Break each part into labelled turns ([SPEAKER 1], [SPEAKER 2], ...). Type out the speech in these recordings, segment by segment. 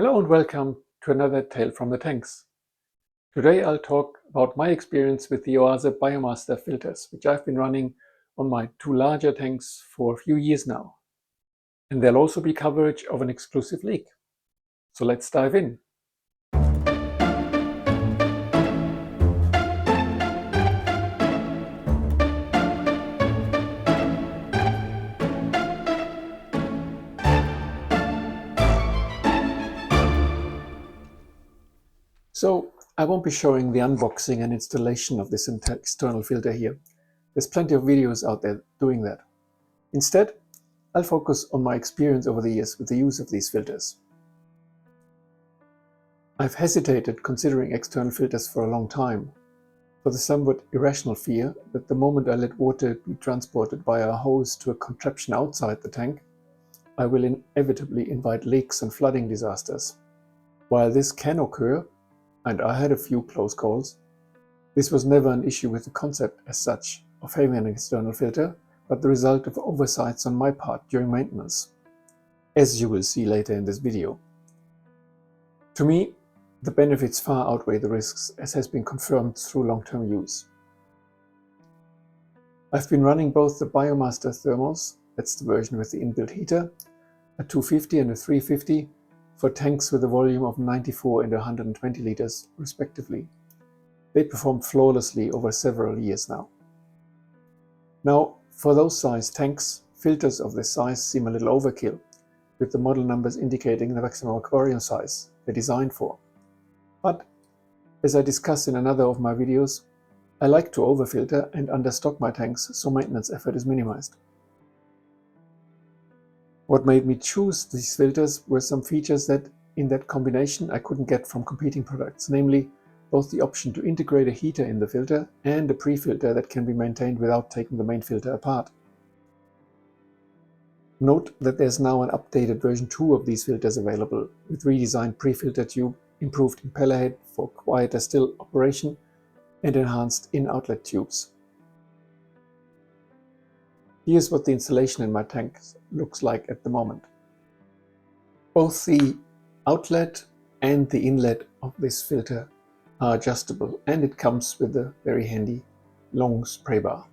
[SPEAKER 1] Hello and welcome to another Tale from the Tanks. Today I'll talk about my experience with the Oase BioMaster filters, which I've been running on my two larger tanks for a few years now. And there'll also be coverage of an exclusive leak. So let's dive in. So I won't be showing the unboxing and installation of this external filter here. There's plenty of videos out there doing that. Instead, I'll focus on my experience over the years with the use of these filters. I've hesitated considering external filters for a long time, for the somewhat irrational fear that the moment I let water be transported via a hose to a contraption outside the tank, I will inevitably invite leaks and flooding disasters. While this can occur, and I had a few close calls, this was never an issue with the concept as such of having an external filter, but the result of oversights on my part during maintenance, as you will see later in this video. To me, the benefits far outweigh the risks, as has been confirmed through long-term use. I've been running both the BioMaster thermals, that's the version with the inbuilt heater, a 250 and a 350, for tanks with a volume of 94 and 120 liters respectively. They perform flawlessly over several years now. Now, for those size tanks, filters of this size seem a little overkill, with the model numbers indicating the maximum aquarium size they're designed for. But, as I discussed in another of my videos, I like to overfilter and understock my tanks so maintenance effort is minimized. What made me choose these filters were some features that, in that combination, I couldn't get from competing products, namely both the option to integrate a heater in the filter and a pre-filter that can be maintained without taking the main filter apart. Note that there's now an updated version 2 of these filters available, with redesigned pre-filter tube, improved impeller head for quieter still operation, and enhanced in-outlet tubes. Here's what the installation in my tank looks like at the moment. Both the outlet and the inlet of this filter are adjustable, and it comes with a very handy long spray bar.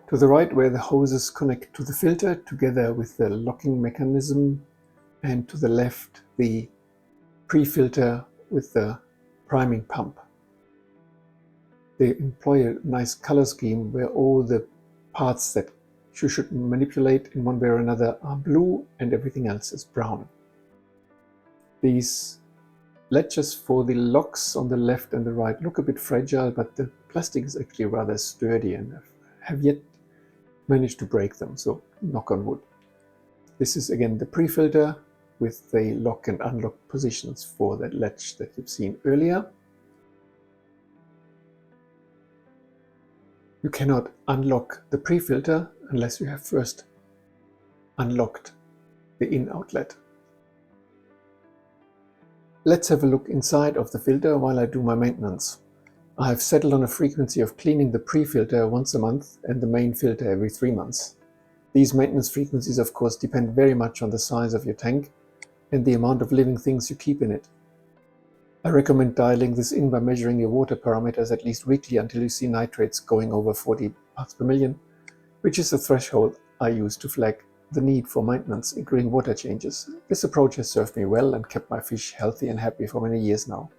[SPEAKER 1] To the right, where the hoses connect to the filter together with the locking mechanism, and to the left the pre-filter with the priming pump. They employ a nice color scheme where all the parts that you should manipulate in one way or another are blue and everything else is brown. These latches for the locks on the left and the right look a bit fragile, but the plastic is actually rather sturdy and have yet managed to break them, so knock on wood. This is again the pre-filter with the lock and unlock positions for that latch that you've seen earlier. You cannot unlock the pre-filter unless you have first unlocked the in-outlet. Let's have a look inside of the filter while I do my maintenance. I have settled on a frequency of cleaning the pre-filter once a month and the main filter every 3 months. These maintenance frequencies of course depend very much on the size of your tank and the amount of living things you keep in it. I recommend dialing this in by measuring your water parameters at least weekly until you see nitrates going over 40 parts per million, which is the threshold I use to flag the need for maintenance, including water changes. This approach has served me well and kept my fish healthy and happy for many years now.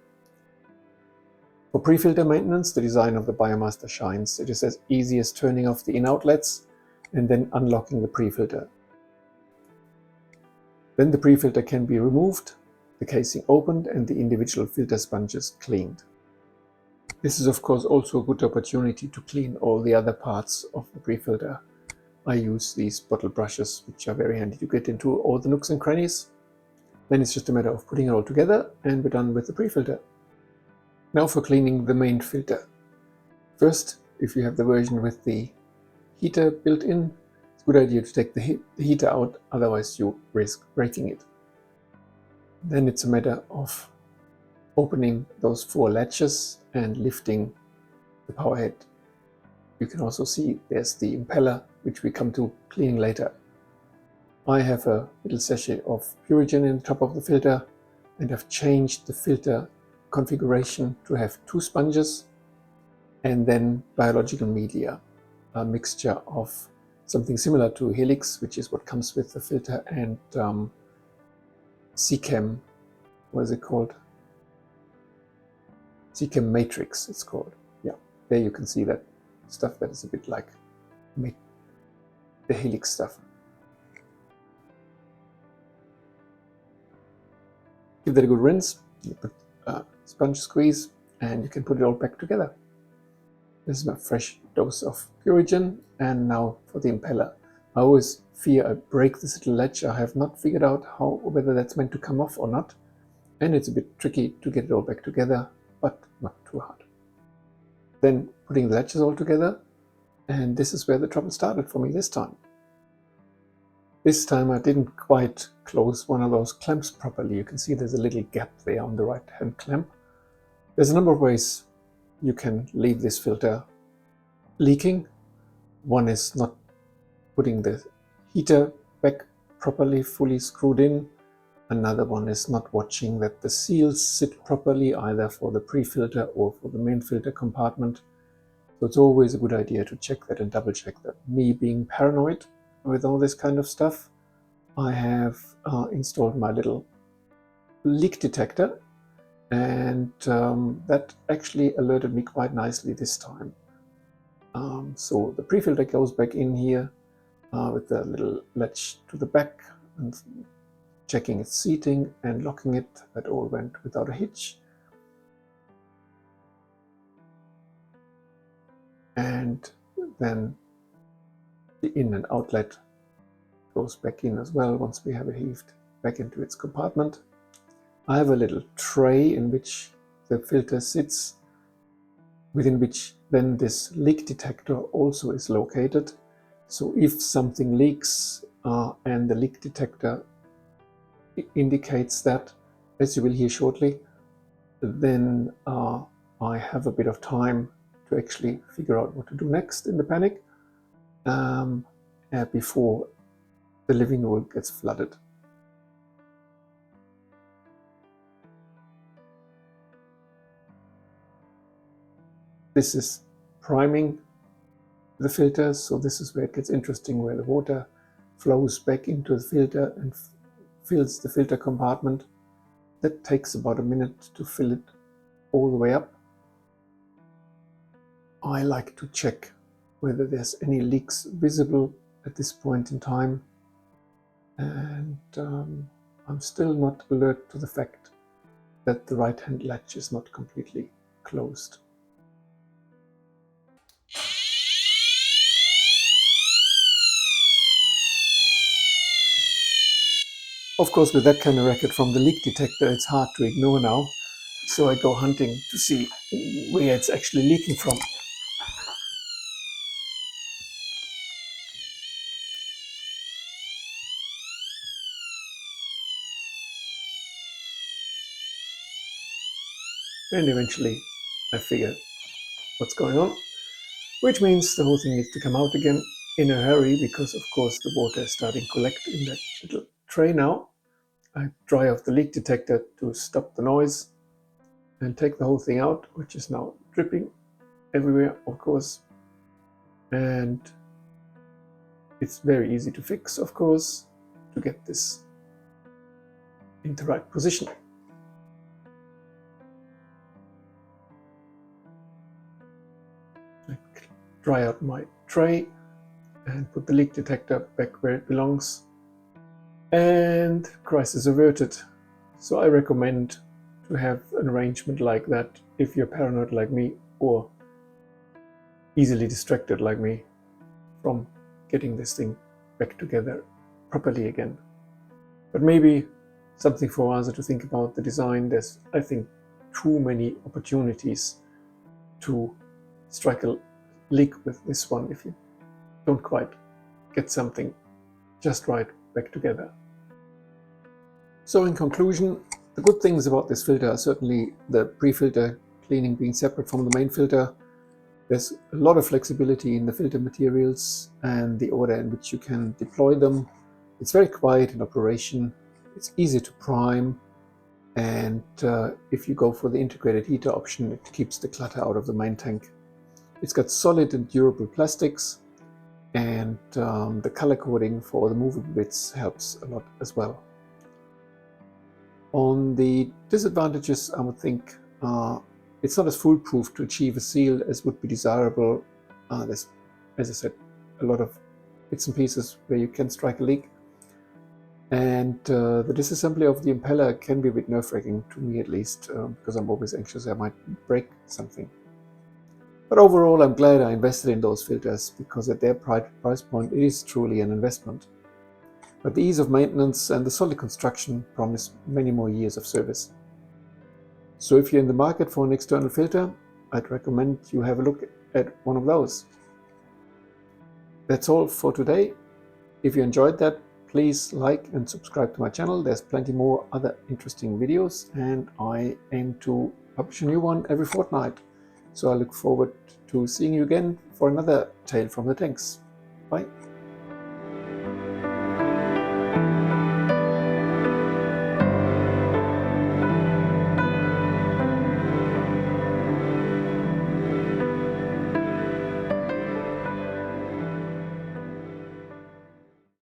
[SPEAKER 1] For pre-filter maintenance, the design of the BioMaster shines. It is as easy as turning off the in-outlets and then unlocking the pre-filter. Then the pre-filter can be removed, the casing opened and the individual filter sponges cleaned. This is of course also a good opportunity to clean all the other parts of the pre-filter. I use these bottle brushes, which are very handy to get into all the nooks and crannies. Then it's just a matter of putting it all together and we're done with the pre-filter. Now for cleaning the main filter. First, if you have the version with the heater built in, it's a good idea to take the heater out, otherwise you risk breaking it. Then it's a matter of opening those 4 latches and lifting the power head. You can also see there's the impeller, which we come to cleaning later. I have a little sachet of Purigen in the top of the filter, and I've changed the filter configuration to have 2 sponges and then biological media, a mixture of something similar to Helix, which is what comes with the filter, and CChem, what is it called? CChem Matrix, it's called. Yeah, there you can see that stuff that is a bit like the Helix stuff. Give that a good rinse, you put a sponge squeeze, and you can put it all back together. This is my fresh dose of Purigen, and now for the impeller. I always fear I break this little latch. I have not figured out whether that's meant to come off or not, and it's a bit tricky to get it all back together, but not too hard. Then putting the latches all together, and this is where the trouble started for me this time. This time I didn't quite close one of those clamps properly. You can see there's a little gap there on the right hand clamp. There's a number of ways you can leave this filter leaking. One is not putting the heater back properly, fully screwed in. Another one is not watching that the seals sit properly, either for the pre-filter or for the main filter compartment. So it's always a good idea to check that and double check that. Me being paranoid with all this kind of stuff, I have installed my little leak detector, and that actually alerted me quite nicely this time. So the pre-filter goes back in here with the little latch to the back, and checking its seating and locking it. That all went without a hitch. And then the in and outlet goes back in as well once we have it heaved back into its compartment. I have a little tray in which the filter sits, within which then this leak detector also is located. So if something leaks and the leak detector indicates that, as you will hear shortly, then I have a bit of time to actually figure out what to do next in the panic before the living room gets flooded. This is priming the filter, so this is where it gets interesting, where the water flows back into the filter and fills the filter compartment. That takes about a minute to fill it all the way up. I like to check whether there's any leaks visible at this point in time, and I'm still not alert to the fact that the right hand latch is not completely closed. Of course, with that kind of record from the leak detector, it's hard to ignore now, so I go hunting to see where it's actually leaking from. And eventually I figure what's going on, which means the whole thing needs to come out again in a hurry, because of course the water is starting to collect in that little tray now. I dry off the leak detector to stop the noise and take the whole thing out, which is now dripping everywhere, of course. And it's very easy to fix, of course, to get this into the right position. I dry out my tray and put the leak detector back where it belongs, and crisis averted. So I recommend to have an arrangement like that if you're paranoid like me, or easily distracted like me from getting this thing back together properly again. But maybe something for us to think about the design. There's, I think, too many opportunities to strike a leak with this one if you don't quite get something just right back together. So in conclusion, the good things about this filter are certainly the pre-filter cleaning being separate from the main filter. There's a lot of flexibility in the filter materials and the order in which you can deploy them. It's very quiet in operation, it's easy to prime, and if you go for the integrated heater option, it keeps the clutter out of the main tank. It's got solid and durable plastics, and the color coding for the movable bits helps a lot as well. On the disadvantages, I would think it's not as foolproof to achieve a seal as would be desirable. There's, as I said, a lot of bits and pieces where you can strike a leak. And the disassembly of the impeller can be a bit nerve-wracking, to me at least, because I'm always anxious I might break something. But overall, I'm glad I invested in those filters, because at their price point it is truly an investment. But the ease of maintenance and the solid construction promise many more years of service. So if you're in the market for an external filter, I'd recommend you have a look at one of those. That's all for today. If you enjoyed that, please like and subscribe to my channel. There's plenty more other interesting videos, and I aim to publish a new one every fortnight. So I look forward to seeing you again for another tale from the tanks. Bye.